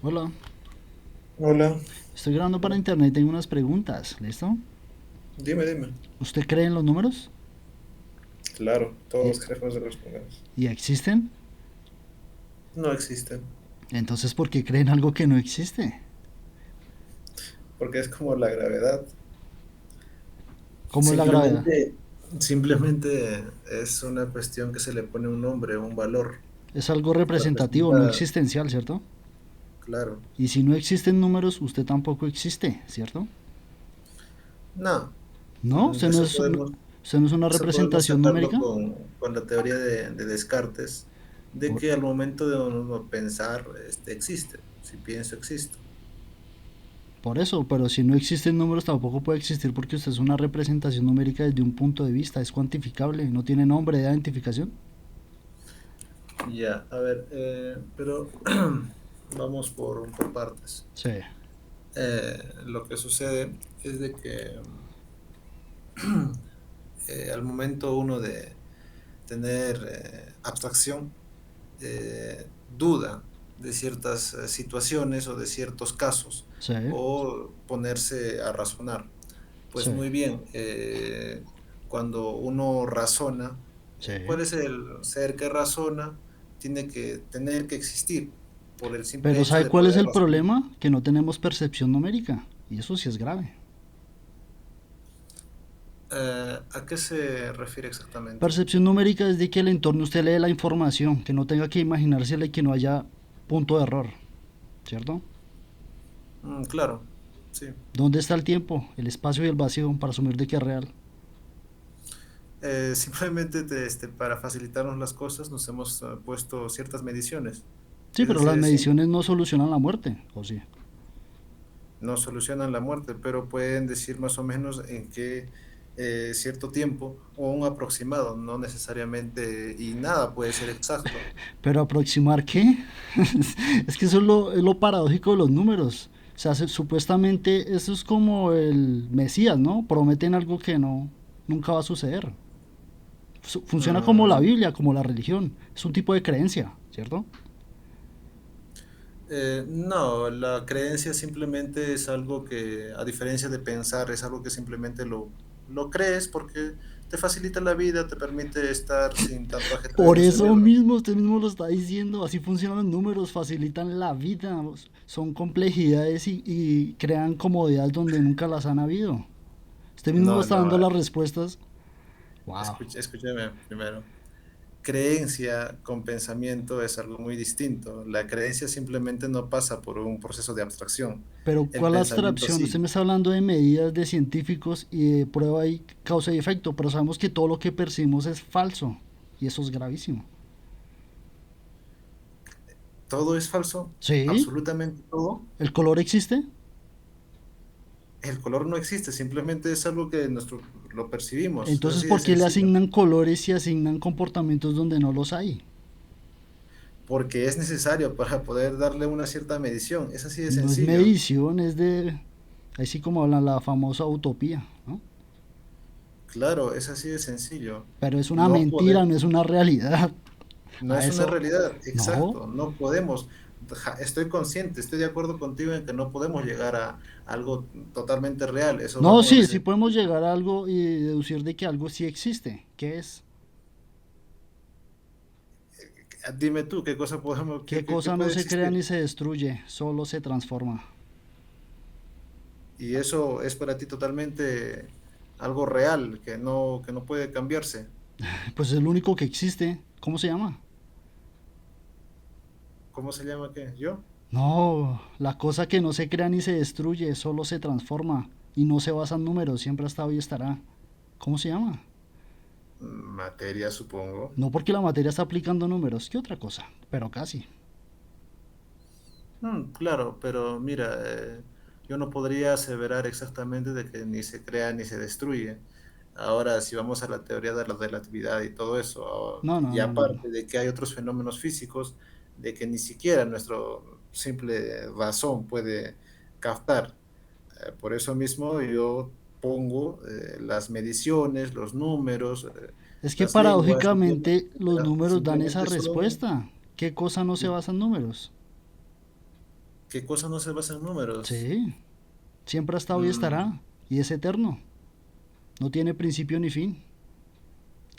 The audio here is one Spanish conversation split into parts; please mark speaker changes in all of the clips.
Speaker 1: Hola,
Speaker 2: Hola,
Speaker 1: estoy grabando para internet y tengo unas preguntas, ¿listo?
Speaker 2: dime.
Speaker 1: ¿Usted cree en los números?
Speaker 2: Claro,
Speaker 1: ¿Y,
Speaker 2: todos queremos respondemos.
Speaker 1: y existen?
Speaker 2: No existen,
Speaker 1: Entonces, ¿por qué creen algo que no existe?
Speaker 2: porque es como la gravedad.
Speaker 1: ¿Cómo es la gravedad?
Speaker 2: Simplemente, simplemente es una cuestión que se le pone un nombre, un valor.
Speaker 1: Es algo representativo, no
Speaker 2: Representa,
Speaker 1: existencial, ¿cierto?
Speaker 2: claro.
Speaker 1: Y si no existen números, usted tampoco existe, ¿cierto?
Speaker 2: No,
Speaker 1: ¿No? ¿Usted no
Speaker 2: eso
Speaker 1: es,
Speaker 2: podemos,
Speaker 1: usted no es una
Speaker 2: eso podemos
Speaker 1: representación
Speaker 2: sacarlo
Speaker 1: numérica?
Speaker 2: con la teoría de Descartes, de
Speaker 1: Por,
Speaker 2: que al momento de uno pensar, existe. Si pienso, existo.
Speaker 1: por eso, pero si no existen números tampoco puede existir porque usted es una representación numérica desde un punto de vista, es cuantificable, no tiene nombre de identificación.
Speaker 2: Ya, a ver, pero vamos por partes.
Speaker 1: Sí,
Speaker 2: Lo que sucede es de que al momento uno de tener abstracción, duda de ciertas situaciones o de ciertos casos
Speaker 1: sí,
Speaker 2: o ponerse a razonar. Pues
Speaker 1: sí,
Speaker 2: muy bien, cuando uno razona,
Speaker 1: sí.
Speaker 2: ¿cuál es el ser que razona? Tiene que tener que existir por el simple
Speaker 1: Pero
Speaker 2: hecho
Speaker 1: ¿sabe
Speaker 2: de
Speaker 1: cuál es
Speaker 2: poder
Speaker 1: el
Speaker 2: razonar.
Speaker 1: problema? Que no tenemos percepción numérica. Y eso sí es grave.
Speaker 2: ¿A qué se refiere exactamente?
Speaker 1: Percepción numérica es de que el entorno usted lee la información, que no tenga que imaginársela y que no haya punto de error, ¿cierto?
Speaker 2: Claro, sí.
Speaker 1: ¿Dónde está el tiempo, el espacio y el vacío para asumir de que es real?
Speaker 2: Simplemente para facilitarnos las cosas nos hemos puesto ciertas mediciones.
Speaker 1: Sí,
Speaker 2: Es
Speaker 1: pero
Speaker 2: así
Speaker 1: las
Speaker 2: de simple.
Speaker 1: mediciones no solucionan la muerte, ¿o sí?
Speaker 2: No solucionan la muerte, pero pueden decir más o menos en qué cierto tiempo o un aproximado, no necesariamente, y nada puede ser exacto.
Speaker 1: Pero aproximar qué? Es que eso es lo paradójico de los números. O sea, supuestamente eso es como el Mesías, ¿no? Prometen algo que no, nunca va a suceder. Funciona como la
Speaker 2: Mm,
Speaker 1: Biblia, como la religión. Es un tipo de creencia, ¿cierto?
Speaker 2: no, la creencia simplemente es algo que, a diferencia de pensar, es algo que simplemente lo crees porque te facilita la vida, te permite estar sin tanto ajetreo en
Speaker 1: Por
Speaker 2: el
Speaker 1: eso
Speaker 2: cerebro.
Speaker 1: mismo, usted mismo lo está diciendo, así funcionan los números, facilitan la vida, son complejidades y crean comodidades donde nunca las han habido. Usted mismo
Speaker 2: No,
Speaker 1: está
Speaker 2: no,
Speaker 1: dando las respuestas. Wow.
Speaker 2: escúcheme primero. Creencia con pensamiento es algo muy distinto. La creencia simplemente no pasa por un proceso de abstracción.
Speaker 1: Pero
Speaker 2: El
Speaker 1: ¿cuál
Speaker 2: pensamiento
Speaker 1: abstracción? Usted me
Speaker 2: sí.
Speaker 1: está hablando de medidas de científicos y de prueba y causa y efecto, pero sabemos que todo lo que percibimos es falso y eso es gravísimo.
Speaker 2: Todo es falso,
Speaker 1: ¿Sí?
Speaker 2: absolutamente todo.
Speaker 1: ¿El color existe?
Speaker 2: El color no existe, simplemente es algo que lo percibimos. Es
Speaker 1: Entonces,
Speaker 2: así de
Speaker 1: ¿por qué le
Speaker 2: sencillo.
Speaker 1: asignan colores y asignan comportamientos donde no los hay?
Speaker 2: Porque es necesario para poder darle una cierta medición. Es así de
Speaker 1: No es
Speaker 2: sencillo.
Speaker 1: medición, es de... Así como hablan la famosa utopía, ¿no?
Speaker 2: Claro, es así de sencillo.
Speaker 1: Pero es una
Speaker 2: No
Speaker 1: mentira,
Speaker 2: podemos.
Speaker 1: no es una realidad.
Speaker 2: No
Speaker 1: A
Speaker 2: es una
Speaker 1: eso,
Speaker 2: realidad,
Speaker 1: no.
Speaker 2: exacto, no podemos. Estoy consciente, estoy de acuerdo contigo en que no podemos llegar a algo totalmente real. Eso va
Speaker 1: No,
Speaker 2: con el
Speaker 1: sí, sí
Speaker 2: sentido.
Speaker 1: podemos llegar a algo y deducir de que algo sí existe. ¿Qué es?
Speaker 2: Dime tú, ¿qué cosa podemos,
Speaker 1: ¿Qué
Speaker 2: qué
Speaker 1: cosa no
Speaker 2: puede
Speaker 1: se crea ni
Speaker 2: existir?
Speaker 1: se destruye? Solo se transforma.
Speaker 2: Y eso es para ti totalmente algo real, que no puede cambiarse.
Speaker 1: Pues es lo único que existe. ¿Cómo se llama?
Speaker 2: ¿Cómo se llama qué? ¿Yo?
Speaker 1: No, la cosa que no se crea ni se destruye, solo se transforma. Y no se basa en números, siempre ha estado y estará. ¿Cómo se llama?
Speaker 2: Materia, supongo.
Speaker 1: No porque la materia está aplicando números, ¿qué otra cosa? Pero casi.
Speaker 2: Claro, pero mira, yo no podría aseverar exactamente de que ni se crea ni se destruye. Ahora, si vamos a la teoría de la relatividad y todo eso,
Speaker 1: No, no,
Speaker 2: y
Speaker 1: no, no, no.
Speaker 2: aparte de que hay otros fenómenos físicos de que ni siquiera nuestro simple razón puede captar. Por eso mismo yo pongo las mediciones, los números,
Speaker 1: Es que
Speaker 2: las lenguas, simplemente,
Speaker 1: paradójicamente los números dan esa
Speaker 2: simplemente solo
Speaker 1: respuesta. ¿Qué cosa no se basa en números?
Speaker 2: ¿Qué cosa no se basa en números?
Speaker 1: Sí, siempre ha estado y
Speaker 2: Mm,
Speaker 1: estará, y es eterno, no tiene principio ni fin.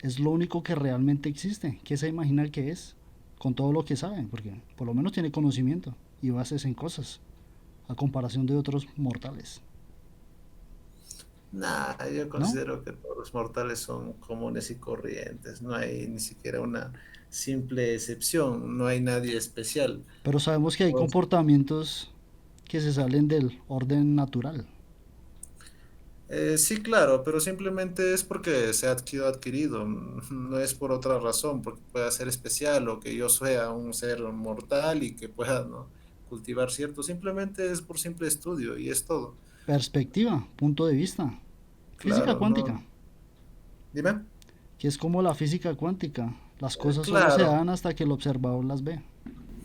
Speaker 1: Es lo único que realmente existe. ¿Qué se imagina que es? Con todo lo que sabe, porque por lo menos tiene conocimiento y bases en cosas, a comparación de otros mortales,
Speaker 2: nah, yo
Speaker 1: ¿no?
Speaker 2: considero que todos los mortales son comunes y corrientes. No hay ni siquiera una simple excepción. No hay nadie especial.
Speaker 1: Pero sabemos que hay
Speaker 2: Pues,
Speaker 1: comportamientos que se salen del orden natural.
Speaker 2: sí, claro, pero simplemente es porque se ha adquirido. No es por otra razón, porque pueda ser especial o que yo sea un ser mortal y que pueda, ¿no?, cultivar cierto. Simplemente es por simple estudio y es todo.
Speaker 1: Perspectiva, punto de vista. Física
Speaker 2: Claro,
Speaker 1: cuántica,
Speaker 2: no. Dime.
Speaker 1: que es como la física cuántica. Las cosas solo se
Speaker 2: Claro,
Speaker 1: dan hasta que el observador las ve.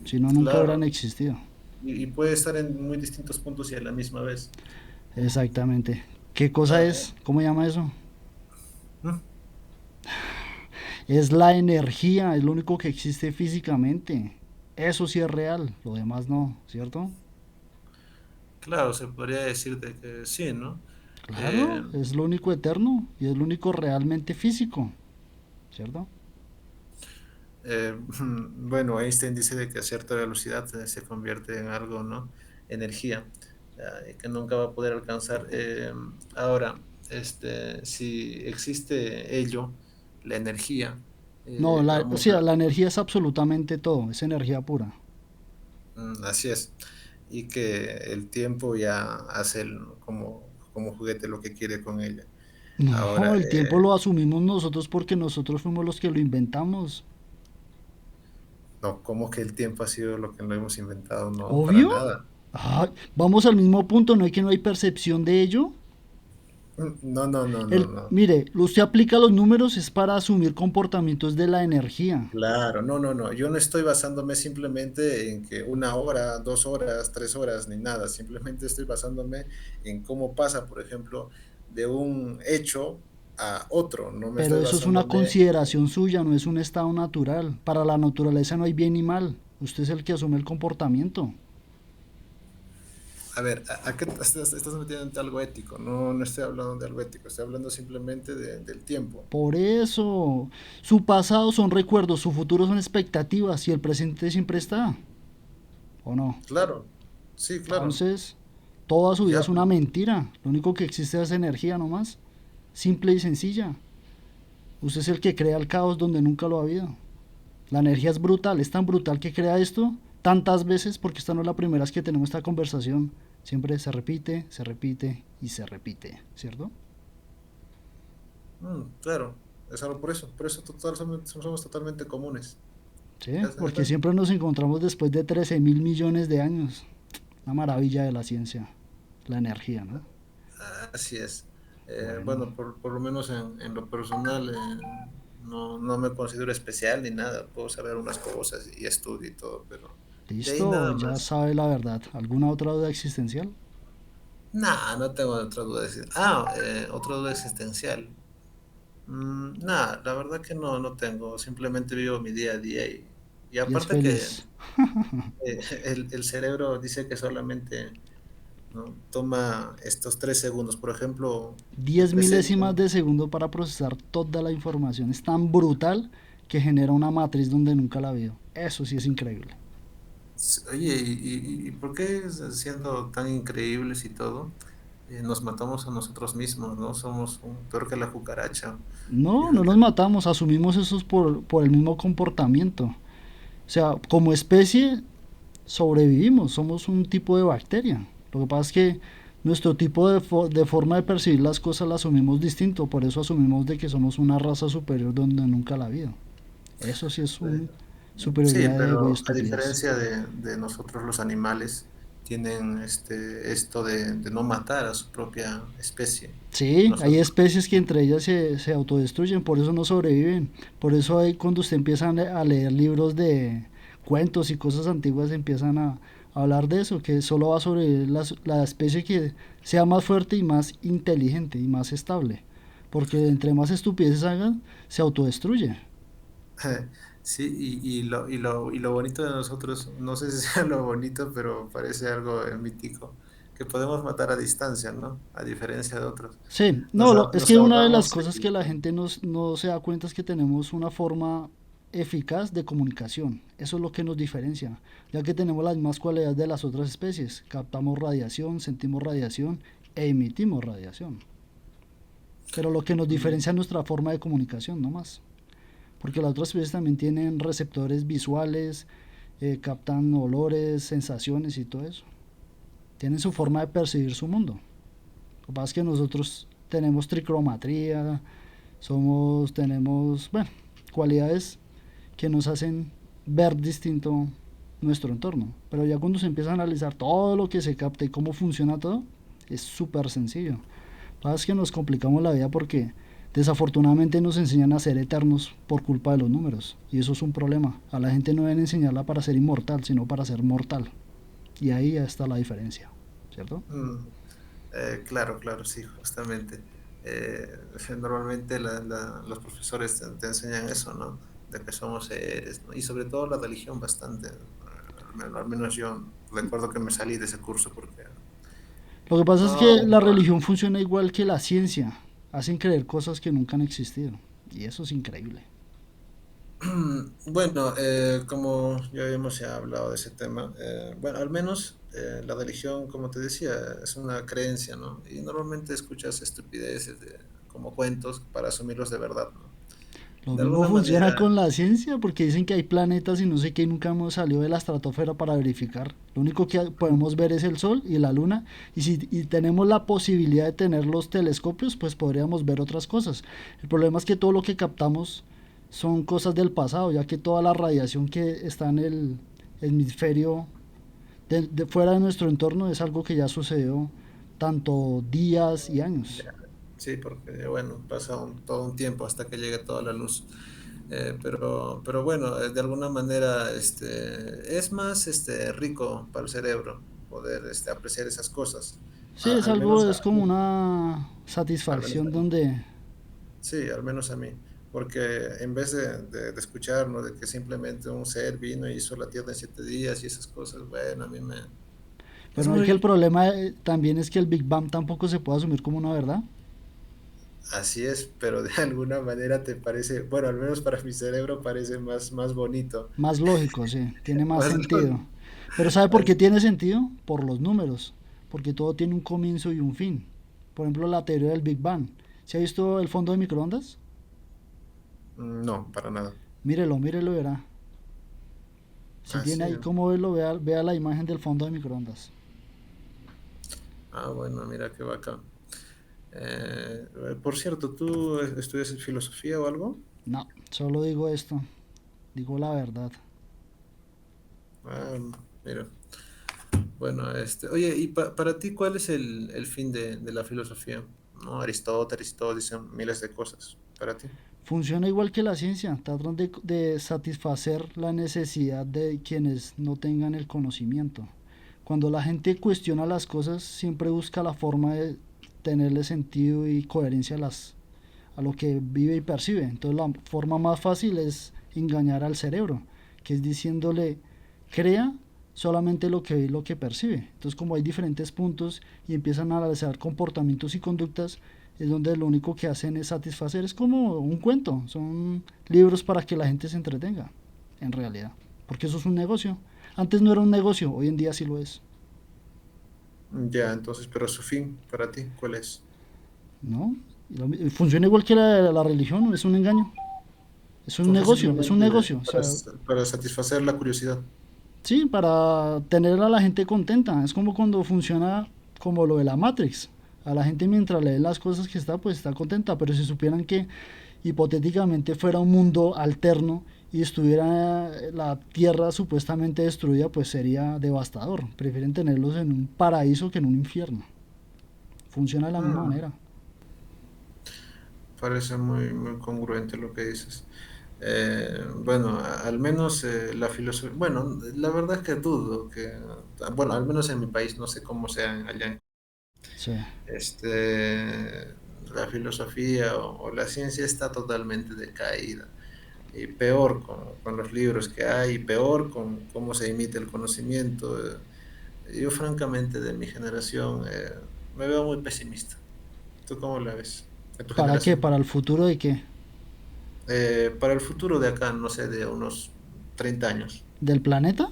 Speaker 1: Si no, nunca hubieran
Speaker 2: claro.
Speaker 1: existido.
Speaker 2: Y puede estar en muy distintos puntos y a la misma vez.
Speaker 1: Exactamente. ¿Qué cosa
Speaker 2: Ah,
Speaker 1: es? ¿Cómo llama eso?
Speaker 2: mm,
Speaker 1: Es la energía, es lo único que existe físicamente. Eso sí es real, lo demás no, ¿cierto?
Speaker 2: claro, se podría decir de que sí, ¿no?
Speaker 1: Claro,
Speaker 2: Eh,
Speaker 1: es lo único eterno y es lo único realmente físico, ¿cierto?
Speaker 2: bueno, Einstein dice de que a cierta velocidad se convierte en algo, ¿no? Energía, y que nunca va a poder alcanzar. Ahora, si existe ello, la energía,
Speaker 1: No, o
Speaker 2: vamos
Speaker 1: sea,
Speaker 2: a,
Speaker 1: la energía es absolutamente todo, es energía pura.
Speaker 2: así es, y que el tiempo ya hace como juguete lo que quiere con ella.
Speaker 1: No,
Speaker 2: Ahora,
Speaker 1: el tiempo lo asumimos nosotros porque nosotros fuimos los que lo inventamos.
Speaker 2: no, como que el tiempo ha sido lo que lo hemos inventado, no, para
Speaker 1: ¿Obvio?
Speaker 2: nada.
Speaker 1: Ay, vamos al mismo punto, ¿no hay que no hay percepción de ello?
Speaker 2: No, no, no, no, no.
Speaker 1: Mire, usted aplica los números es para asumir comportamientos de la energía.
Speaker 2: Claro, no, no, no. Yo no estoy basándome simplemente en que 1 hora, 2 horas, 3 horas, ni nada. Simplemente estoy basándome en cómo pasa, por ejemplo, de un hecho a otro. No me
Speaker 1: Pero
Speaker 2: estoy
Speaker 1: eso es una
Speaker 2: basándome.
Speaker 1: consideración suya, no es un estado natural. Para la naturaleza no hay bien ni mal. Usted es el que asume el comportamiento.
Speaker 2: A ver, ¿a qué estás metiendo en algo ético? No, no estoy hablando de algo ético. Estoy hablando simplemente del tiempo.
Speaker 1: Por eso, su pasado son recuerdos, su futuro son expectativas y el presente siempre está, ¿o no?
Speaker 2: Claro, sí, claro.
Speaker 1: Entonces, toda su vida
Speaker 2: Ya,
Speaker 1: es una mentira. Lo único que existe es energía nomás. Simple y sencilla. Usted es el que crea el caos donde nunca lo ha habido. La energía es brutal, es tan brutal que crea esto tantas veces porque esta no es la primera vez que tenemos esta conversación. Siempre se repite y se repite, ¿cierto?
Speaker 2: claro. Es algo por eso somos totalmente comunes.
Speaker 1: Sí,
Speaker 2: Es
Speaker 1: porque
Speaker 2: verdad.
Speaker 1: siempre nos encontramos después de 13.000 millones de años. Una maravilla de la ciencia, la energía, ¿no?
Speaker 2: Así es.
Speaker 1: Bueno,
Speaker 2: Bueno, por lo menos en lo personal, no, no me considero especial ni nada. Puedo saber unas cosas y estudio y todo, pero de ahí
Speaker 1: listo,
Speaker 2: nada
Speaker 1: ya
Speaker 2: más.
Speaker 1: sabe la verdad. ¿Alguna otra duda existencial?
Speaker 2: Nada, no tengo otra duda. Otra duda existencial. Nada, la verdad que no, no tengo. Simplemente vivo mi día a día y
Speaker 1: Y es
Speaker 2: aparte que
Speaker 1: feliz.
Speaker 2: el cerebro dice que solamente, ¿no?, toma estos 3 segundos. Por ejemplo, el
Speaker 1: 10
Speaker 2: PC
Speaker 1: milésimas
Speaker 2: dice,
Speaker 1: de segundo para procesar toda la información. Es tan brutal que genera una matriz donde nunca la vio. Eso sí es increíble.
Speaker 2: oye, ¿y por qué siendo tan increíbles y todo, nos matamos a nosotros mismos, ¿no? Somos peor que la cucaracha.
Speaker 1: No, no
Speaker 2: Fíjate.
Speaker 1: nos matamos, asumimos eso por el mismo comportamiento. O sea, como especie sobrevivimos, somos un tipo de bacteria. Lo que pasa es que nuestro tipo de forma de percibir las cosas la asumimos distinto, por eso asumimos de que somos una raza superior donde nunca la ha habido. Eso sí es
Speaker 2: Eh,
Speaker 1: una
Speaker 2: Sí,
Speaker 1: superioridad de ego y
Speaker 2: pero a
Speaker 1: estupidez.
Speaker 2: diferencia de nosotros los animales, tienen esto de no matar a su propia especie.
Speaker 1: Sí, hay
Speaker 2: Nosotros,
Speaker 1: especies que entre ellas se autodestruyen, por eso no sobreviven. Por eso hay, cuando usted empieza a leer libros de cuentos y cosas antiguas, empiezan a hablar de eso, que solo va a sobrevivir la especie que sea más fuerte y más inteligente y más estable. Porque entre más estupideces hagan, se autodestruye.
Speaker 2: Sí, y lo bonito de nosotros, no sé si sea lo bonito, pero parece algo mítico, que podemos matar a distancia, ¿no? A diferencia de otros.
Speaker 1: Sí,
Speaker 2: Nos,
Speaker 1: no, es
Speaker 2: nos
Speaker 1: que una de las
Speaker 2: ahorramos
Speaker 1: cosas que la gente no se da cuenta es que tenemos una forma eficaz de comunicación. Eso es lo que nos diferencia, ya que tenemos las mismas cualidades de las otras especies. Captamos radiación, sentimos radiación e emitimos radiación. Pero lo que nos
Speaker 2: mm,
Speaker 1: diferencia es nuestra forma de comunicación, no más. Porque las otras especies también tienen receptores visuales, captan olores, sensaciones y todo eso. Tienen su forma de percibir su mundo. Lo que pasa es que nosotros tenemos tricromatría, tenemos, bueno, cualidades que nos hacen ver distinto nuestro entorno. Pero ya cuando se empieza a analizar todo lo que se capta y cómo funciona todo, es súper sencillo. Lo que pasa es que nos complicamos la vida porque desafortunadamente nos enseñan a ser eternos por culpa de los números. Y eso es un problema. A la gente no deben enseñarla para ser inmortal, sino para ser mortal. Y ahí ya está la diferencia, ¿cierto?
Speaker 2: mm, claro, claro, sí, justamente. Eh, Normalmente los profesores te enseñan eso, ¿no? De que somos seres, ¿no? Y sobre todo la religión bastante. Al menos yo recuerdo que me salí de ese curso porque
Speaker 1: Lo que pasa es que
Speaker 2: no.
Speaker 1: la religión funciona igual que la ciencia. Hacen creer cosas que nunca han existido. Y eso es increíble.
Speaker 2: Bueno, como ya habíamos ya hablado de ese tema, bueno, al menos la religión, como te decía, es una creencia, ¿no? Y normalmente escuchas estupideces como cuentos para asumirlos de verdad, ¿no?
Speaker 1: Lo
Speaker 2: De
Speaker 1: mismo
Speaker 2: alguna
Speaker 1: funciona
Speaker 2: manera,
Speaker 1: con la ciencia porque dicen que hay planetas y no sé qué y nunca hemos salido de la estratosfera para verificar. Lo único que podemos ver es el Sol y la Luna y si tenemos la posibilidad de tener los telescopios pues podríamos ver otras cosas. El problema es que todo lo que captamos son cosas del pasado ya que toda la radiación que está en el hemisferio de fuera de nuestro entorno es algo que ya sucedió tanto días y años.
Speaker 2: ya, sí, porque bueno, pasa todo un tiempo hasta que llegue toda la luz. Pero bueno, de alguna manera es más rico para el cerebro poder apreciar esas cosas.
Speaker 1: Sí, es
Speaker 2: Al
Speaker 1: algo,
Speaker 2: menos
Speaker 1: es como una
Speaker 2: al menos
Speaker 1: satisfacción
Speaker 2: a mí.
Speaker 1: donde
Speaker 2: Sí, al menos a mí, porque en vez de escuchar, ¿no? De que simplemente un ser vino y hizo la tierra en 7 días y esas cosas, bueno, a mí me... Es
Speaker 1: pero es que el
Speaker 2: muy...
Speaker 1: problema también es que el Big Bang tampoco se puede asumir como una verdad.
Speaker 2: Así es, pero de alguna manera te parece, bueno, al menos para mi cerebro parece más bonito,
Speaker 1: Más lógico, sí, tiene más
Speaker 2: más
Speaker 1: sentido.
Speaker 2: lógico.
Speaker 1: Pero ¿sabe por qué
Speaker 2: Así-
Speaker 1: tiene sentido? Por los números, porque todo tiene un comienzo y un fin. Por ejemplo, la teoría del Big Bang. ¿Se ha visto el fondo de microondas?
Speaker 2: No, para nada.
Speaker 1: Mírelo, mírelo y verá. Si tiene
Speaker 2: Así.
Speaker 1: ahí cómo verlo, vea la imagen del fondo de microondas.
Speaker 2: Bueno, mira qué bacán. Por cierto, ¿tú estudias filosofía o algo?
Speaker 1: No, solo digo esto, digo la verdad.
Speaker 2: Ah, mira. Bueno, oye, y para ti, ¿cuál es el fin de la filosofía? ¿No? Aristóteles y todo dicen miles de cosas. Para ti.
Speaker 1: Funciona igual que la ciencia, tratan de satisfacer la necesidad de quienes no tengan el conocimiento. Cuando la gente cuestiona las cosas, siempre busca la forma de tenerle sentido y coherencia a lo que vive y percibe. Entonces la forma más fácil es engañar al cerebro, que es diciéndole, crea solamente lo que ve y lo que percibe. Entonces como hay diferentes puntos y empiezan a analizar comportamientos y conductas, es donde lo único que hacen es satisfacer. Es como un cuento, son libros para que la gente se entretenga, en realidad. Porque eso es un negocio. Antes no era un negocio, hoy en día sí lo es.
Speaker 2: Ya, entonces, pero su fin, para ti, ¿cuál es?
Speaker 1: ¿No? Funciona igual que la religión, es un engaño.
Speaker 2: Entonces,
Speaker 1: Es un
Speaker 2: simplemente
Speaker 1: negocio. O
Speaker 2: para,
Speaker 1: sea,
Speaker 2: para satisfacer la curiosidad.
Speaker 1: sí, para tener a la gente contenta. Es como cuando funciona como lo de la Matrix. A la gente mientras lee las cosas que está, pues está contenta. Pero si supieran que hipotéticamente fuera un mundo alterno y estuviera la Tierra supuestamente destruida, pues sería devastador. Prefieren tenerlos en un paraíso que en un infierno. Funciona de la misma
Speaker 2: Mm,
Speaker 1: manera.
Speaker 2: Parece muy congruente lo que dices. Bueno, al menos la filosofía, bueno, la verdad es que dudo que, bueno, al menos en mi país, no sé cómo sea allá.
Speaker 1: Sí.
Speaker 2: La filosofía o la ciencia está totalmente decaída. y peor con los libros que hay, y peor con cómo se imita el conocimiento. Yo francamente de mi generación me veo muy pesimista. ¿Tú cómo la ves? ¿De tu
Speaker 1: ¿Para qué?
Speaker 2: generación?
Speaker 1: ¿Para el futuro de qué?
Speaker 2: Para el futuro de acá, no sé, de unos 30 años.
Speaker 1: ¿Del planeta?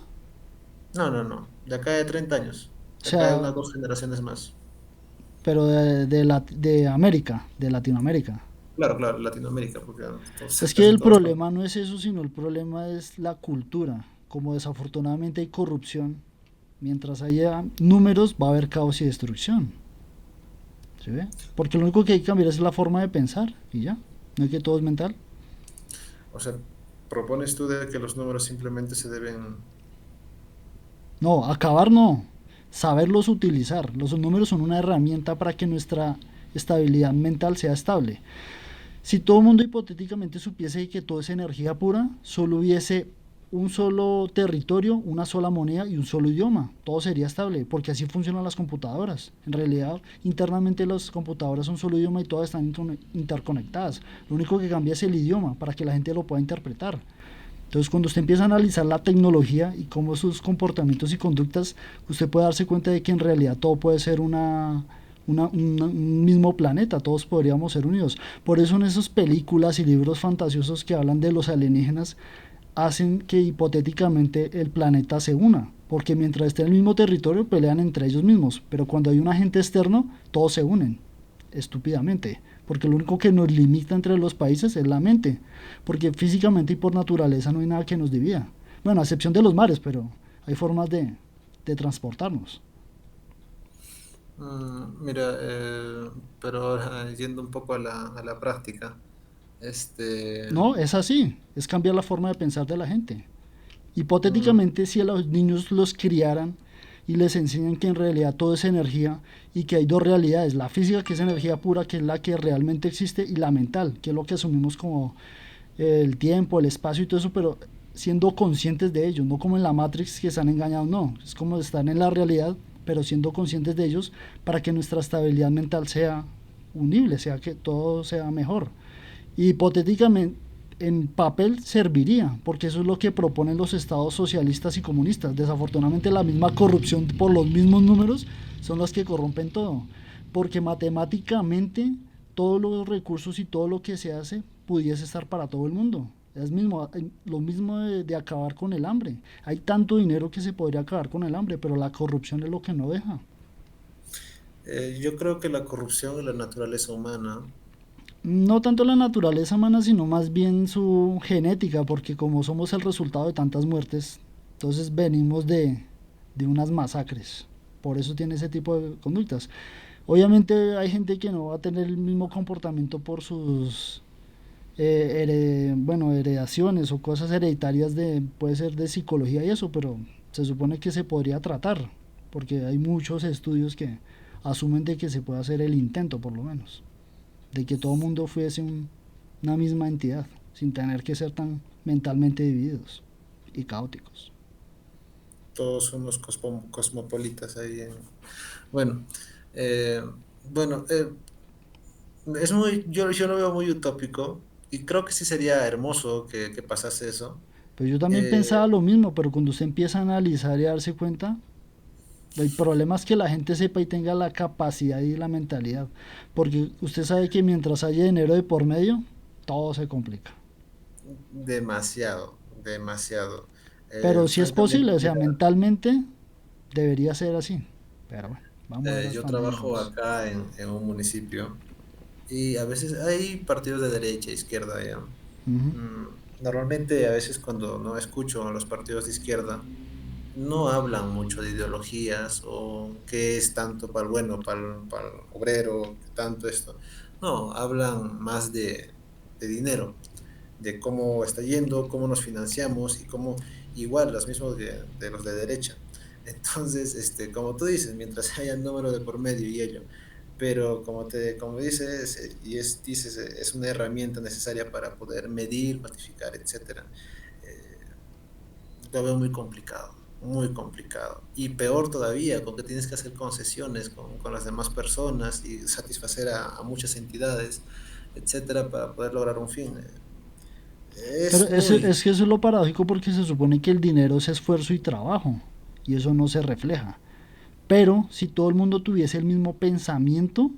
Speaker 2: No, no, no. De acá de 30 años.
Speaker 1: O
Speaker 2: De acá de
Speaker 1: sea,
Speaker 2: unas 2 generaciones más.
Speaker 1: pero de América, de Latinoamérica.
Speaker 2: Claro, claro, Latinoamérica, porque
Speaker 1: Es que
Speaker 2: casi
Speaker 1: el
Speaker 2: todos están.
Speaker 1: problema no es eso, sino el problema es la cultura. Como desafortunadamente hay corrupción, mientras haya números va a haber caos y destrucción. ¿Sí ve? Porque lo único que hay que cambiar es la forma de pensar y ya. No es que todo es mental.
Speaker 2: O sea, propones tú de que los números simplemente se deben.
Speaker 1: No, acabar no. Saberlos utilizar. Los números son una herramienta para que nuestra estabilidad mental sea estable. Si todo el mundo hipotéticamente supiese que todo es energía pura, solo hubiese un solo territorio, una sola moneda y un solo idioma. Todo sería estable, porque así funcionan las computadoras. En realidad, internamente las computadoras son solo idioma y todas están interconectadas. Lo único que cambia es el idioma para que la gente lo pueda interpretar. Entonces, cuando usted empieza a analizar la tecnología y cómo sus comportamientos y conductas, usted puede darse cuenta de que en realidad todo puede ser un mismo planeta, todos podríamos ser unidos. Por eso en esas películas y libros fantasiosos que hablan de los alienígenas, hacen que hipotéticamente el planeta se una, porque mientras esté en el mismo territorio pelean entre ellos mismos, pero cuando hay un agente externo, todos se unen, estúpidamente, porque lo único que nos limita entre los países es la mente, porque físicamente y por naturaleza no hay nada que nos divida. Bueno, a excepción de los mares, pero hay formas de transportarnos.
Speaker 2: Mira, pero ahora yendo un poco a la práctica,
Speaker 1: No, es así, es cambiar la forma de pensar de la gente.
Speaker 2: mm,
Speaker 1: Hipotéticamente, si a los niños los criaran y les enseñan que en realidad todo es energía y que hay dos realidades, la física que es energía pura, que es la que realmente existe, y la mental, que es lo que asumimos como el tiempo, el espacio y todo eso, pero siendo conscientes de ellos, no como en la Matrix que están engañados, no, es como estar en la realidad, pero siendo conscientes de ellos para que nuestra estabilidad mental sea unible, sea que todo sea mejor. Y hipotéticamente en papel serviría, porque eso es lo que proponen los estados socialistas y comunistas. Desafortunadamente la misma corrupción por los mismos números son las que corrompen todo, porque matemáticamente todos los recursos y todo lo que se hace pudiese estar para todo el mundo. Es mismo, lo mismo de acabar con el hambre. Hay tanto dinero que se podría acabar con el hambre, pero la corrupción es lo que no deja.
Speaker 2: yo creo que la corrupción es la naturaleza humana.
Speaker 1: No tanto la naturaleza humana, sino más bien su genética, porque como somos el resultado de tantas muertes, entonces venimos de unas masacres. Por eso tiene ese tipo de conductas. Obviamente hay gente que no va a tener el mismo comportamiento por sus bueno, heredaciones o cosas hereditarias de, puede ser de psicología y eso, pero se supone que se podría tratar, porque hay muchos estudios que asumen de que se puede hacer el intento por lo menos de que todo el mundo fuese una misma entidad, sin tener que ser tan mentalmente divididos y caóticos.
Speaker 2: Todos somos cosmopolitas ahí. Bueno, eh, bueno, yo lo veo muy utópico y creo que sí sería hermoso que pasase eso.
Speaker 1: Pero yo también pensaba
Speaker 2: Eh,
Speaker 1: lo mismo, pero cuando usted empieza a analizar y a darse cuenta, el problema es que la gente sepa y tenga la capacidad y la mentalidad, porque usted sabe que mientras haya dinero de por medio, todo se complica.
Speaker 2: demasiado, demasiado.
Speaker 1: Pero si es
Speaker 2: Francamente,
Speaker 1: posible, o sea,
Speaker 2: mira,
Speaker 1: mentalmente debería ser así. Pero bueno, vamos a ver
Speaker 2: yo
Speaker 1: hasta dónde
Speaker 2: trabajo
Speaker 1: llegamos.
Speaker 2: acá en un municipio y a veces hay partidos de derecha e izquierda, ¿ya?
Speaker 1: Ujú.
Speaker 2: Normalmente a veces cuando no escucho a los partidos de izquierda, no hablan mucho de ideologías o qué es tanto para el bueno, para el obrero, qué tanto esto. No, hablan más de dinero, de cómo está yendo, cómo nos financiamos y cómo igual los mismos de los de derecha. Entonces, como tú dices, mientras haya número de por medio y ello, pero como dices, dices, es una herramienta necesaria para poder medir, cuantificar, etcétera. Eh, lo veo muy complicado, muy complicado. Y peor todavía, con que tienes que hacer concesiones con las demás personas y satisfacer a muchas entidades, etcétera, para poder lograr un fin.
Speaker 1: Pero
Speaker 2: Es muy...
Speaker 1: es que eso es lo paradójico porque se supone que el dinero es esfuerzo y trabajo y eso no se refleja. Pero si todo el mundo tuviese el mismo pensamiento,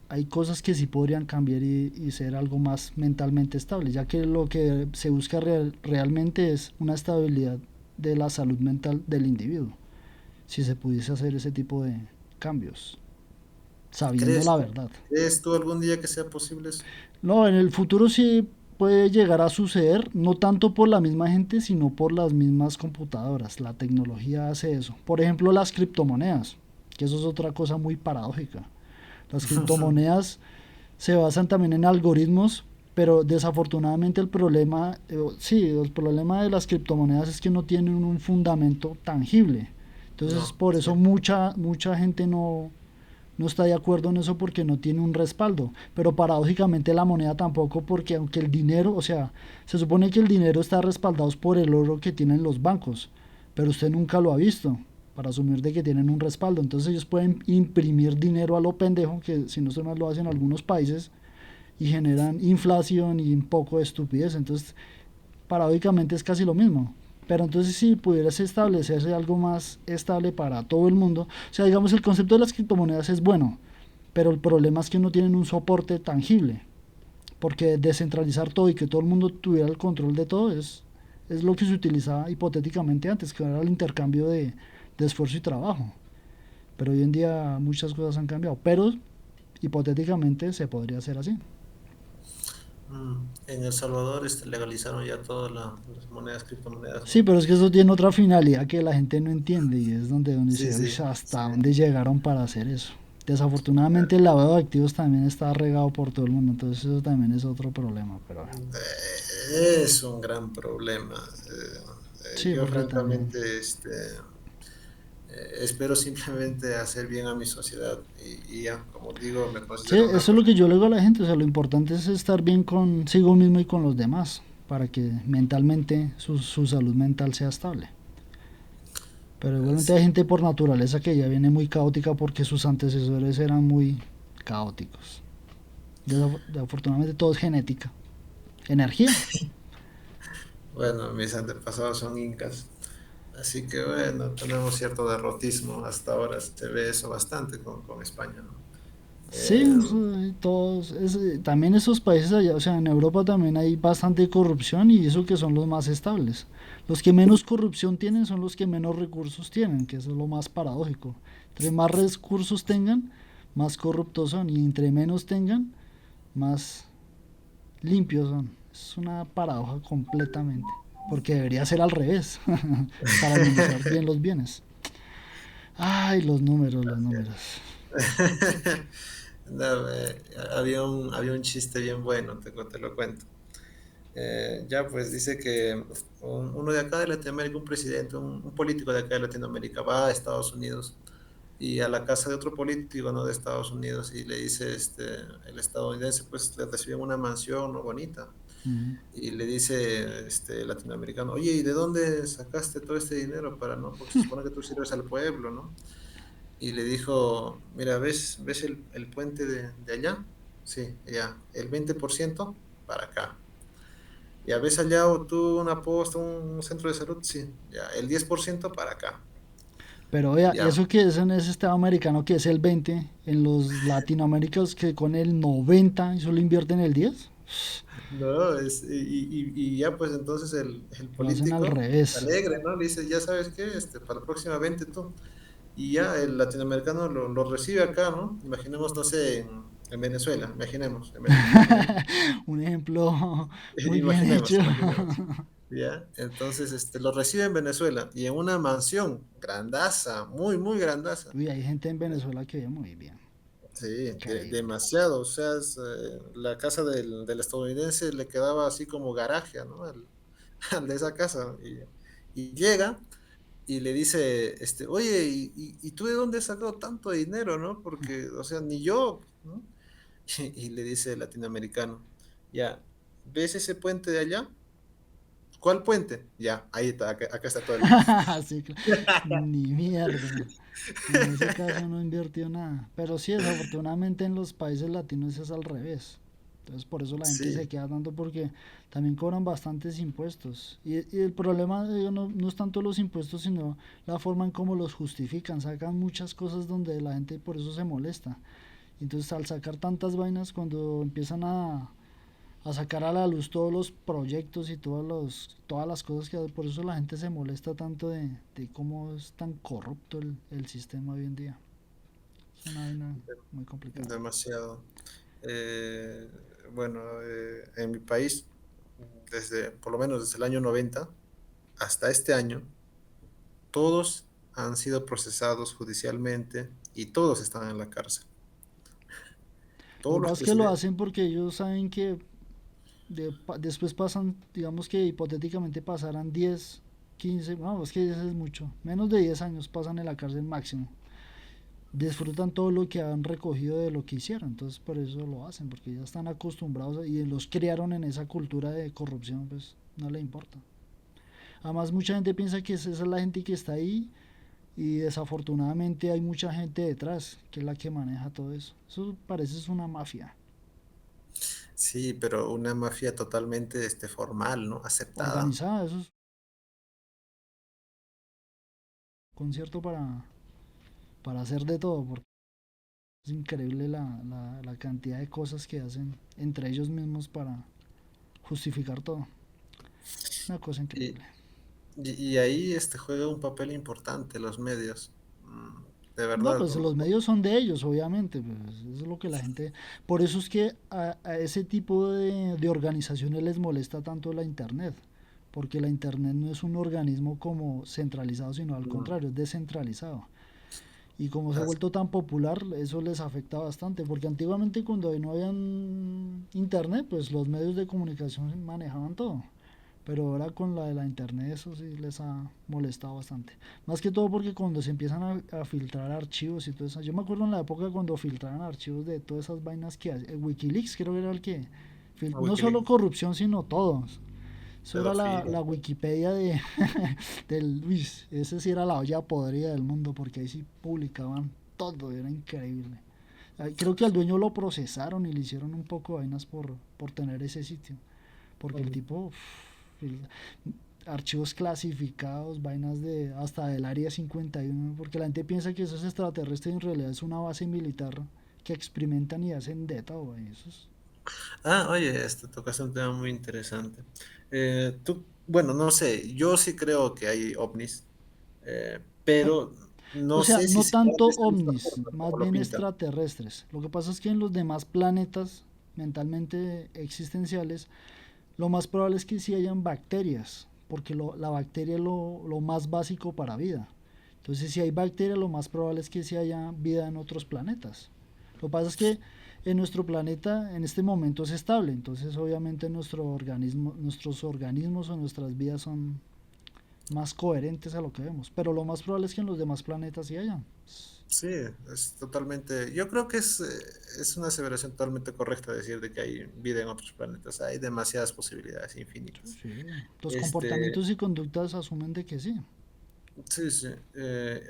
Speaker 1: hay cosas que sí podrían cambiar y ser algo más mentalmente estable, ya que lo que se busca realmente es una estabilidad de la salud mental del individuo, si se pudiese hacer ese tipo de cambios, sabiendo
Speaker 2: ¿Crees,
Speaker 1: la verdad.
Speaker 2: crees tú algún día que sea posible eso?
Speaker 1: No, en el futuro sí puede llegar a suceder, no tanto por la misma gente, sino por las mismas computadoras. La tecnología hace eso. Por ejemplo, las criptomonedas, que eso es otra cosa muy paradójica. Las criptomonedas se basan también en algoritmos, pero desafortunadamente el problema, sí, el problema de las criptomonedas es que no tienen un fundamento tangible. Entonces,
Speaker 2: No,
Speaker 1: por
Speaker 2: sí.
Speaker 1: eso mucha gente no está de acuerdo en eso porque no tiene un respaldo. Pero paradójicamente la moneda tampoco, porque aunque el dinero, o sea, se supone que el dinero está respaldado por el oro que tienen los bancos, pero usted nunca lo ha visto para asumir de que tienen un respaldo. Entonces ellos pueden imprimir dinero a lo pendejo, que si no se mal lo hacen algunos países, y generan inflación y un poco de estupidez. Entonces, paradójicamente es casi lo mismo. Pero entonces si pudiese establecerse algo más estable para todo el mundo, o sea, digamos, el concepto de las criptomonedas es bueno, pero el problema es que no tienen un soporte tangible, porque descentralizar todo y que todo el mundo tuviera el control de todo es lo que se utilizaba hipotéticamente antes, que era el intercambio de esfuerzo y trabajo. Pero hoy en día muchas cosas han cambiado, pero hipotéticamente se podría hacer así.
Speaker 2: En El Salvador legalizaron ya todas las monedas, criptomonedas,
Speaker 1: Sí,
Speaker 2: ¿no?
Speaker 1: pero es que eso tiene otra finalidad que la gente no entiende y es donde uno
Speaker 2: Sí,
Speaker 1: dice, "Uy,
Speaker 2: sí,
Speaker 1: hasta
Speaker 2: sí.
Speaker 1: dónde llegaron para hacer eso". Desafortunadamente el lavado de activos también está regado por todo el mundo, entonces eso también es otro problema, pero bueno.
Speaker 2: Es un gran problema.
Speaker 1: Sí,
Speaker 2: Yo
Speaker 1: porque también...
Speaker 2: francamente espero simplemente hacer bien a mi sociedad y ya, como digo, me
Speaker 1: Sí,
Speaker 2: considero una
Speaker 1: eso es lo que
Speaker 2: persona.
Speaker 1: yo le digo a la gente, o sea, lo importante es estar bien consigo mismo y con los demás, para que mentalmente su salud mental sea estable. Pero igualmente hay
Speaker 2: Sí.
Speaker 1: gente por naturaleza que ya viene muy caótica porque sus antecesores eran muy caóticos. Desafortunadamente todo es genética. Energía.
Speaker 2: Bueno, mis antepasados son incas, así que bueno, tenemos cierto derrotismo. Hasta ahora se ve eso bastante con España, ¿no?
Speaker 1: Sí, todos, también esos países allá, o sea, en Europa también hay bastante corrupción y eso que son los más estables. Los que menos corrupción tienen son los que menos recursos tienen, que eso es lo más paradójico. Entre más recursos tengan, más corruptos son y entre menos tengan, más limpios son. Es una paradoja completamente, porque debería ser al revés, para administrar bien los bienes. Ay, los números, los números.
Speaker 2: No, había un chiste bien bueno, te lo cuento. Ya, pues dice que uno de acá de Latinoamérica, un presidente, un político de acá de Latinoamérica, va a Estados Unidos y a la casa de otro político, ¿no? De Estados Unidos y le dice, el estadounidense, pues le recibe una mansión, ¿no? Bonita.
Speaker 1: Ujú.
Speaker 2: Y le dice, el latinoamericano, oye, ¿y de dónde sacaste todo este dinero para, no? Porque se supone que tú sirves al pueblo, ¿no? Y le dijo, mira, ¿ves el puente de allá? Sí, ya, el 20% para acá. Ya ves allá o tú una posta, un centro de salud, sí, ya, el 10% para acá.
Speaker 1: Pero vea,
Speaker 2: Ya,
Speaker 1: eso que es en ese estado americano que es el 20, en los latinoamericanos que con el 90 y solo invierten el 10,
Speaker 2: no, y ya pues entonces el
Speaker 1: lo hacen al
Speaker 2: político,
Speaker 1: revés.
Speaker 2: alegre, ¿no? Le dice, ya sabes qué, para la próxima vente tú. Y ya el latinoamericano lo recibe acá, ¿no? Imaginemos, no sé, en Venezuela, imaginemos,
Speaker 1: Un ejemplo muy bien
Speaker 2: imaginemos,
Speaker 1: hecho.
Speaker 2: imaginemos. ¿Ya? Entonces, lo recibe en Venezuela y en una mansión grandaza, muy, muy grandaza.
Speaker 1: Uy, hay gente en Venezuela que vive muy bien.
Speaker 2: Sí,
Speaker 1: Increíble.
Speaker 2: demasiado. O sea, la casa del estadounidense le quedaba así como garaje, ¿no? Al de esa casa. Y llega y le dice, oye, ¿y tú de dónde has sacado tanto dinero, no? Porque, o sea, ni yo, ¿no? Y le dice el latinoamericano, ya, ¿ves ese puente de allá? ¿Cuál puente? Ya, ahí está, acá está todo el...
Speaker 1: Así que ni mierda. En ese caso no invirtió nada. Pero sí, desafortunadamente en los países latinos es al revés. Entonces por eso la gente se
Speaker 2: Sí,
Speaker 1: queda tanto porque también cobran bastantes impuestos. Y el problema no es tanto los impuestos, sino la forma en cómo los justifican. Sacan muchas cosas donde la gente por eso se molesta. Entonces al sacar tantas vainas, cuando empiezan a sacar a la luz todos los proyectos y todas las cosas que hay, por eso la gente se molesta tanto de cómo es tan corrupto el sistema hoy en día. Es una vaina muy complicada.
Speaker 2: demasiado. Eh, bueno, en mi país, por lo menos desde el año 90 hasta este año, todos han sido procesados judicialmente y todos están en la cárcel.
Speaker 1: Lo
Speaker 2: Todos
Speaker 1: que pasa
Speaker 2: los
Speaker 1: es que lo
Speaker 2: presidentes.
Speaker 1: hacen porque ellos saben que después pasan, digamos que hipotéticamente pasarán 10 15 no, es que 10 es mucho, menos de 10 años pasan en la cárcel máximo. Disfrutan todo lo que han recogido de lo que hicieron, entonces por eso lo hacen, porque ya están acostumbrados y los criaron en esa cultura de corrupción, pues no le importa. Además mucha gente piensa que esa es la gente que está ahí y desafortunadamente hay mucha gente detrás que es la que maneja todo eso. Eso parece es una mafia
Speaker 2: Sí, pero una mafia totalmente formal, ¿no? Aceptada.
Speaker 1: organizada, eso es un concierto para hacer de todo, porque es increíble la cantidad de cosas que hacen entre ellos mismos para justificar todo. Una cosa
Speaker 2: Y,
Speaker 1: increíble.
Speaker 2: y ahí juega un papel importante los medios. De
Speaker 1: No,
Speaker 2: verdad,
Speaker 1: pues los medios son de ellos, obviamente. Pues, eso es lo que la gente. Por eso es que a ese tipo de organizaciones les molesta tanto la Internet. Porque la Internet no es un organismo como centralizado, sino al
Speaker 2: mm,
Speaker 1: contrario, es descentralizado. Y como se ha
Speaker 2: as-
Speaker 1: vuelto tan popular, eso les afecta bastante. Porque antiguamente, cuando no había Internet, pues los medios de comunicación manejaban todo. Pero ahora con la de la internet eso sí les ha molestado bastante. Más que todo porque cuando se empiezan a filtrar archivos y todo eso. Yo me acuerdo en la época cuando filtraban archivos de todas esas vainas que hace. Wikileaks creo que era el que... No solo
Speaker 2: Wikileaks,
Speaker 1: corrupción, sino todo. Eso era
Speaker 2: pedofilia.
Speaker 1: la Wikipedia del Luis. Ese sí era la olla podrida del mundo porque ahí sí publicaban todo. Era increíble. Creo que al dueño lo procesaron y le hicieron un poco de vainas por tener ese sitio. Porque el
Speaker 2: Mm,
Speaker 1: tipo, archivos clasificados, vainas de hasta del área 51, porque la gente piensa que eso es extraterrestre y en realidad es una base militar que experimentan y hacen de todo. Y eso es,
Speaker 2: Ah, oye, tocaste un tema muy interesante. Bueno, no sé, yo sí creo que hay ovnis, pero
Speaker 1: o
Speaker 2: no
Speaker 1: sea,
Speaker 2: sé si
Speaker 1: no
Speaker 2: serán
Speaker 1: tanto
Speaker 2: de esta misma
Speaker 1: ovnis,
Speaker 2: forma
Speaker 1: más
Speaker 2: como lo
Speaker 1: bien
Speaker 2: pintan.
Speaker 1: extraterrestres. Lo que pasa es que en los demás planetas mentalmente existenciales, lo más probable es que sí hayan bacterias, porque la bacteria es lo más básico para vida. Entonces, si hay bacterias, lo más probable es que sí haya vida en otros planetas. Lo que pasa es que en nuestro planeta en este momento es estable, entonces obviamente nuestros organismos o nuestras vidas son más coherentes a lo que vemos, pero lo más probable es que en los demás planetas sí hayan.
Speaker 2: Sí, es totalmente, yo creo que es una aseveración totalmente correcta decir de que hay vida en otros planetas. Hay demasiadas posibilidades infinitas.
Speaker 1: Sí, los
Speaker 2: Este,
Speaker 1: comportamientos y conductas asumen de que sí.
Speaker 2: sí, sí.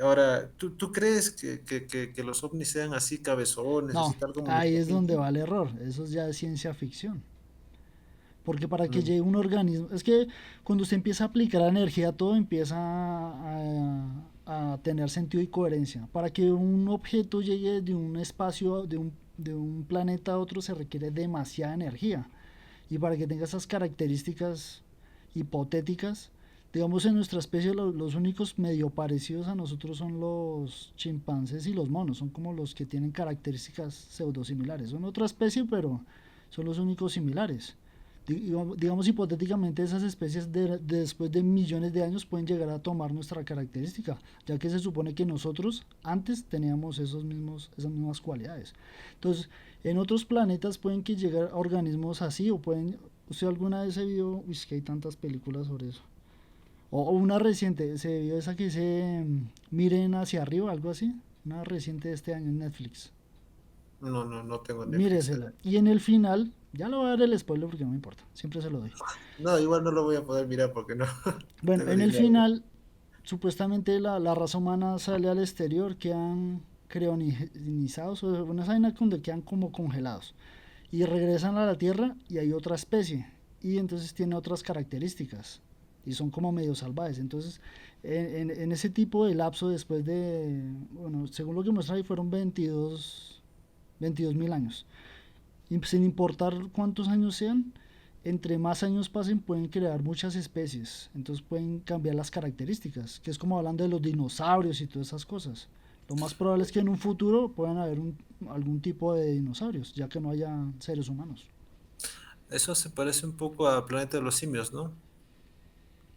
Speaker 2: Ahora, ¿tú crees que los ovnis sean así cabezones,
Speaker 1: No,
Speaker 2: así tal como nos
Speaker 1: ahí
Speaker 2: lo
Speaker 1: es donde
Speaker 2: pintan?
Speaker 1: va el error, eso ya es ciencia ficción. Porque para que
Speaker 2: Mm,
Speaker 1: llegue un organismo, es que cuando usted empieza a aplicar energía, todo empieza a tener sentido y coherencia. Para que un objeto llegue de un espacio, de un planeta a otro, se requiere demasiada energía. Y para que tenga esas características hipotéticas, digamos en nuestra especie los únicos medio parecidos a nosotros son los chimpancés y los monos, son como los que tienen características pseudosimilares. Son otra especie, pero son los únicos similares. Digamos hipotéticamente esas especies después de millones de años pueden llegar a tomar nuestra característica, ya que se supone que nosotros antes teníamos esas mismas cualidades. Entonces, en otros planetas pueden que llegar a organismos así o pueden... ¿Usted alguna vez se vio? Uy, es que hay tantas películas sobre eso. O una reciente, se vio esa que dice Miren hacia arriba, algo así. Una reciente de este año en Netflix.
Speaker 2: no, no, no tengo Netflix.
Speaker 1: Míresela. Y en el final, ya lo voy a dar el spoiler porque no me importa, siempre se lo doy.
Speaker 2: No, igual no lo voy a poder mirar porque no, no
Speaker 1: Bueno,
Speaker 2: tengo
Speaker 1: en el
Speaker 2: dinero.
Speaker 1: final, supuestamente la raza humana sale al exterior, quedan creonizados, o una vaina donde quedan como congelados. y regresan a la Tierra y hay otra especie y entonces tiene otras características y son como medio salvajes. Entonces, en ese tipo de lapso después de, bueno, según lo que muestra ahí fueron 22 mil años. Y sin importar cuántos años sean, entre más años pasen pueden crear muchas especies, entonces pueden cambiar las características, que es como hablando de los dinosaurios y todas esas cosas. Lo más probable es que en un futuro puedan haber algún tipo de dinosaurios, ya que no haya seres humanos.
Speaker 2: Eso se parece un poco a Planeta de los Simios, ¿no?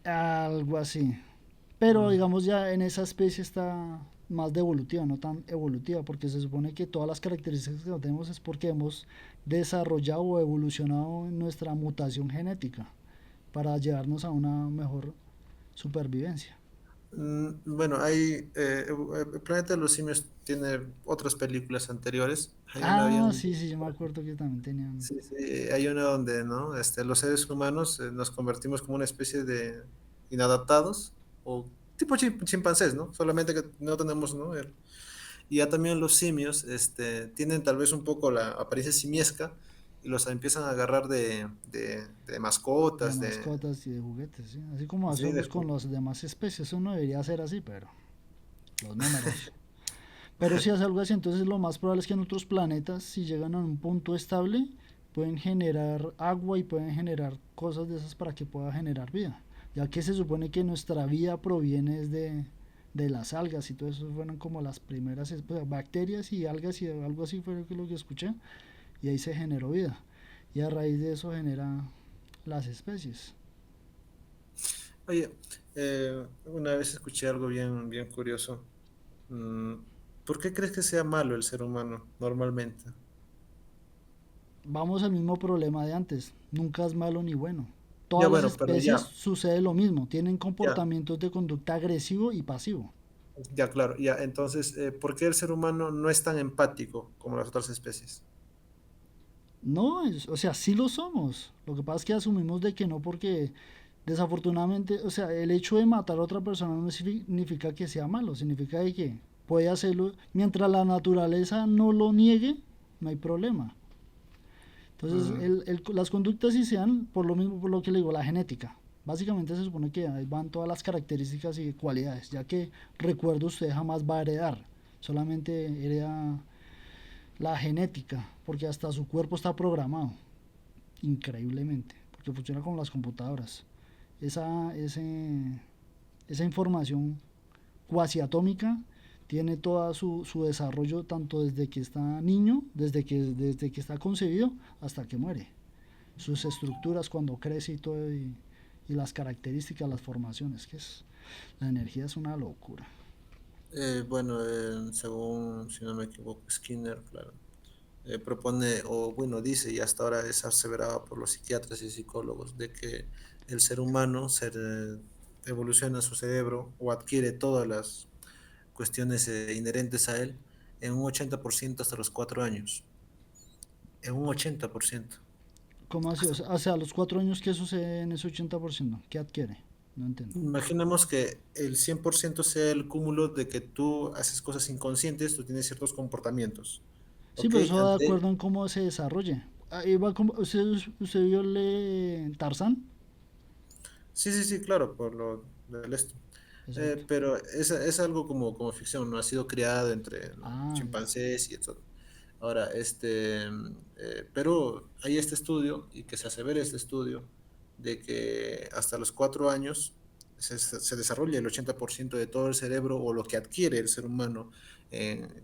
Speaker 1: Algo así. Pero
Speaker 2: Mm.
Speaker 1: digamos ya en esa especie está más de evolutiva, no tan evolutiva, porque se supone que todas las características que tenemos es porque hemos desarrollado o evolucionado en nuestra mutación genética para llevarnos a una mejor supervivencia.
Speaker 2: Bueno, Planeta de los Simios tiene otras películas anteriores. Hay una
Speaker 1: Ah,
Speaker 2: bien,
Speaker 1: sí, sí, yo me acuerdo que también tenían.
Speaker 2: sí, sí, hay una donde, ¿no? Los seres humanos nos convertimos como una especie de inadaptados o tipo chimpancés, ¿no? Solamente que no tenemos, ¿no? Y ya también los simios, tienen tal vez un poco la apariencia simiesca y los empiezan a agarrar de
Speaker 1: De
Speaker 2: mascotas,
Speaker 1: mascotas y de juguetes, ¿sí? Así como
Speaker 2: sí,
Speaker 1: hacemos con las demás especies. Eso no debería ser así, pero los números. Pero si hace algo así, entonces lo más probable es que en otros planetas, si llegan a un punto estable, pueden generar agua y pueden generar cosas de esas para que pueda generar vida. Ya que se supone que nuestra vida proviene de las algas y todo eso fueron como las primeras pues, bacterias y algas y algo así fue lo que escuché. Y ahí se generó vida. Y a raíz de eso genera las especies.
Speaker 2: Oye, una vez escuché algo bien, bien curioso. Mm, ¿Por qué crees que sea malo el ser humano normalmente?
Speaker 1: Vamos al mismo problema de antes. Nunca es malo ni bueno.
Speaker 2: Ya
Speaker 1: Todas las
Speaker 2: bueno, pero
Speaker 1: especies sucede lo mismo. Tienen
Speaker 2: ya,
Speaker 1: comportamientos de conducta agresivo y pasivo.
Speaker 2: ya claro, ya. Entonces, ¿por qué el ser humano no es tan empático como las otras especies?
Speaker 1: No, o sea, sí lo somos. Lo que pasa es que asumimos de que no porque desafortunadamente, o sea, el hecho de matar a otra persona no significa que sea malo. Significa de que puede hacerlo. Mientras la naturaleza no lo niegue, no hay problema. Entonces,
Speaker 2: Mm,
Speaker 1: las conductas sí sean por lo mismo, por lo que le digo, la genética. Básicamente se supone que ahí van todas las características y cualidades, ya que recuerdo usted jamás va a heredar, solamente hereda la genética, porque hasta su cuerpo está programado, increíblemente, porque funciona como las computadoras. Esa, ese, esa información cuasi atómica tiene todo su desarrollo tanto desde que está niño, desde que está concebido hasta que muere. Sus estructuras cuando crece y todo y las características, las formaciones, la energía es una locura.
Speaker 2: bueno, según, si no me equivoco, Skinner, claro, propone, o bueno, dice, y hasta ahora es aseverado por los psiquiatras y psicólogos, de que el ser humano evoluciona su cerebro o adquiere todas las cuestiones inherentes a él en un 80% hasta los 4 años. En un 80%.
Speaker 1: ¿Cómo así? O sea, a los 4 años, ¿qué sucede en ese 80%? ¿Qué adquiere? No entiendo.
Speaker 2: Imaginemos que el 100% sea el cúmulo de que tú haces cosas inconscientes, tú tienes ciertos comportamientos.
Speaker 1: Sí,
Speaker 2: ¿Ok?
Speaker 1: pero eso va de
Speaker 2: Ante...
Speaker 1: acuerdo en cómo se desarrolle. Ahí va ¿usted vio Tarzán?
Speaker 2: Sí, sí, sí, claro, por lo del esto.
Speaker 1: Exacto.
Speaker 2: Pero es algo como ficción, no ha sido creado entre, ¿no?,
Speaker 1: Ah, ya.
Speaker 2: chimpancés y todo. Ahora, pero hay este estudio, y que se hace ver este estudio, de que hasta los 4 años se desarrolla el 80% de todo el cerebro o lo que adquiere el ser humano,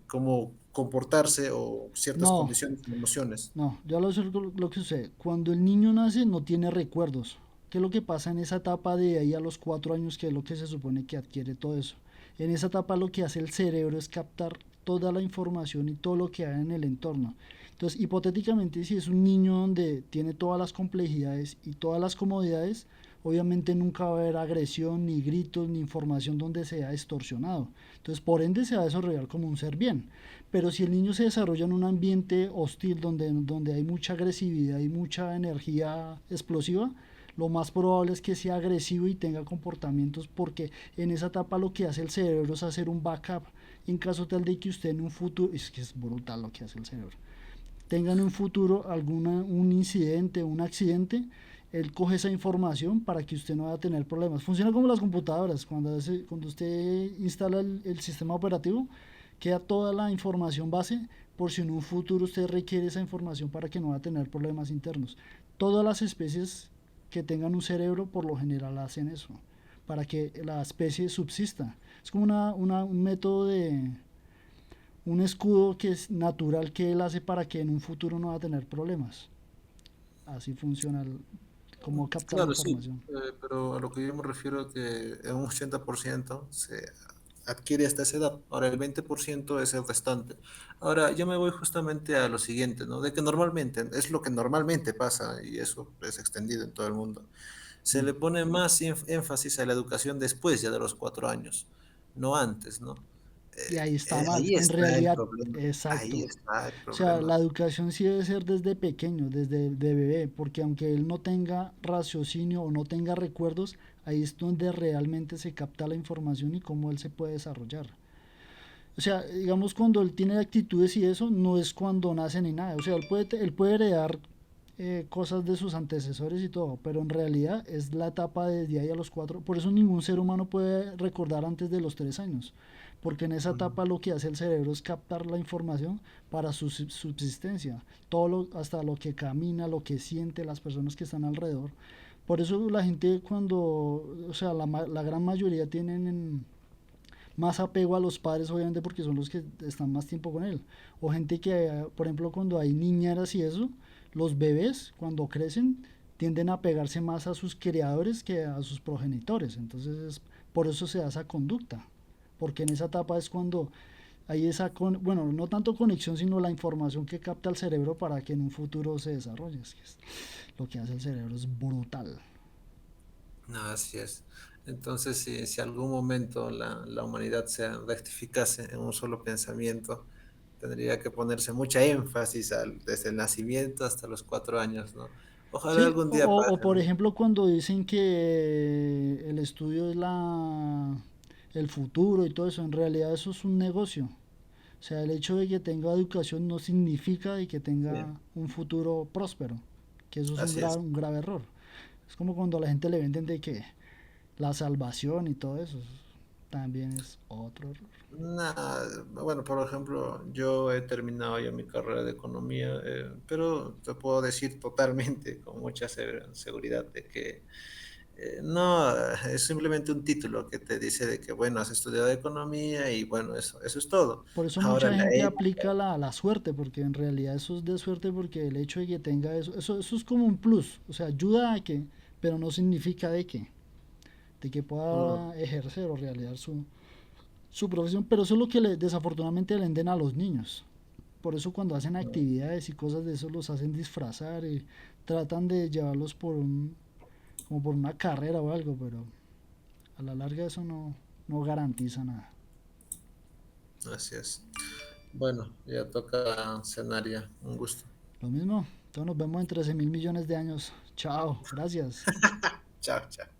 Speaker 2: cómo comportarse o ciertas
Speaker 1: No,
Speaker 2: condiciones y emociones.
Speaker 1: no, ya lo que sucede. Cuando el niño nace no tiene recuerdos. ¿Qué es lo que pasa en esa etapa de ahí a los 4 años, que es lo que se supone que adquiere todo eso? En esa etapa lo que hace el cerebro es captar toda la información y todo lo que hay en el entorno. Entonces, hipotéticamente, si es un niño donde tiene todas las complejidades y todas las comodidades, obviamente nunca va a haber agresión, ni gritos, ni información donde sea extorsionado. Entonces, por ende, se va a desarrollar como un ser bien. Pero si el niño se desarrolla en un ambiente hostil donde hay mucha agresividad y mucha energía explosiva, lo más probable es que sea agresivo y tenga comportamientos, porque en esa etapa lo que hace el cerebro es hacer un backup en caso tal de que usted en un futuro, es que es brutal lo que hace el cerebro, tenga en un futuro un incidente, un accidente, él coge esa información para que usted no vaya a tener problemas. Funciona como las computadoras, cuando usted instala el sistema operativo, queda toda la información base por si en un futuro usted requiere esa información para que no va a tener problemas internos. Todas las especies que tengan un cerebro por lo general hacen eso, para que la especie subsista. Es como un método de, un escudo que es natural que él hace para que en un futuro no va a tener problemas. Así funciona cómo capta la
Speaker 2: Claro, sí,
Speaker 1: información.
Speaker 2: pero a lo que yo me refiero es que en un 80% se adquiere hasta esa edad. Ahora el 20% es el restante. Ahora yo me voy justamente a lo siguiente, ¿no? De que normalmente, es lo que normalmente pasa y eso es extendido en todo el mundo. Se le pone más énfasis a la educación después ya de los 4 años, no antes, ¿no?
Speaker 1: Y ahí está mal.
Speaker 2: Ahí
Speaker 1: En
Speaker 2: está el
Speaker 1: realidad,
Speaker 2: problema. Ahí
Speaker 1: exacto.
Speaker 2: está el
Speaker 1: O sea, la
Speaker 2: problema.
Speaker 1: educación sí debe ser desde pequeño, desde de bebé, porque aunque él no tenga raciocinio o no tenga recuerdos, ahí es donde realmente se capta la información y cómo él se puede desarrollar. O sea, digamos cuando él tiene actitudes y eso, no es cuando nace ni nada. O sea, él puede heredar cosas de sus antecesores y todo, pero en realidad es la etapa desde ahí a los 4. Por eso ningún ser humano puede recordar antes de los 3 años, porque en esa
Speaker 2: Mm.
Speaker 1: etapa lo que hace el cerebro es captar la información para su subsistencia, hasta lo que camina, lo que siente, las personas que están alrededor. Por eso la gente cuando, o sea, la gran mayoría tienen más apego a los padres, obviamente porque son los que están más tiempo con él. O gente que, por ejemplo, cuando hay niñeras y eso, los bebés cuando crecen tienden a pegarse más a sus criadores que a sus progenitores. Entonces, por eso se da esa conducta. Porque en esa etapa es cuando hay bueno, no tanto conexión, sino la información que capta el cerebro para que en un futuro se desarrolle. Lo que hace el cerebro es brutal.
Speaker 2: No, así es. Entonces, si algún momento la humanidad se rectificase en un solo pensamiento, tendría que ponerse mucha énfasis desde el nacimiento hasta los 4 años, ¿no? Ojalá
Speaker 1: Sí,
Speaker 2: algún día pase,
Speaker 1: por
Speaker 2: ¿no?
Speaker 1: ejemplo cuando dicen que el estudio es el futuro y todo eso, en realidad eso es un negocio. O sea, el hecho de que tenga educación no significa de que
Speaker 2: Sí,
Speaker 1: tenga un futuro próspero, que eso es
Speaker 2: así es.
Speaker 1: un grave error. Es como cuando a la gente le venden de que la salvación y todo eso también es otro error.
Speaker 2: Bueno, por ejemplo, yo he terminado ya mi carrera de economía, pero te puedo decir totalmente, con mucha seguridad, de que no, es simplemente un título que te dice de que, bueno, has estudiado economía y bueno, eso es todo.
Speaker 1: Por eso
Speaker 2: Ahora
Speaker 1: mucha
Speaker 2: la
Speaker 1: gente
Speaker 2: ética,
Speaker 1: aplica la suerte, porque en realidad eso es de suerte, porque el hecho de que tenga eso es como un plus, o sea, ayuda a que, pero no significa de que
Speaker 2: mm,
Speaker 1: pueda ejercer o realizar su profesión, pero eso es lo que desafortunadamente le venden a los niños. Por eso cuando hacen
Speaker 2: mm,
Speaker 1: actividades y cosas de eso los hacen disfrazar y tratan de llevarlos como por una carrera o algo, pero a la larga eso no garantiza nada.
Speaker 2: así es. Bueno, ya toca cenar ya. Un gusto.
Speaker 1: Lo mismo, entonces nos vemos en 13.000 millones de años. Chao, gracias.
Speaker 2: Chao, chao.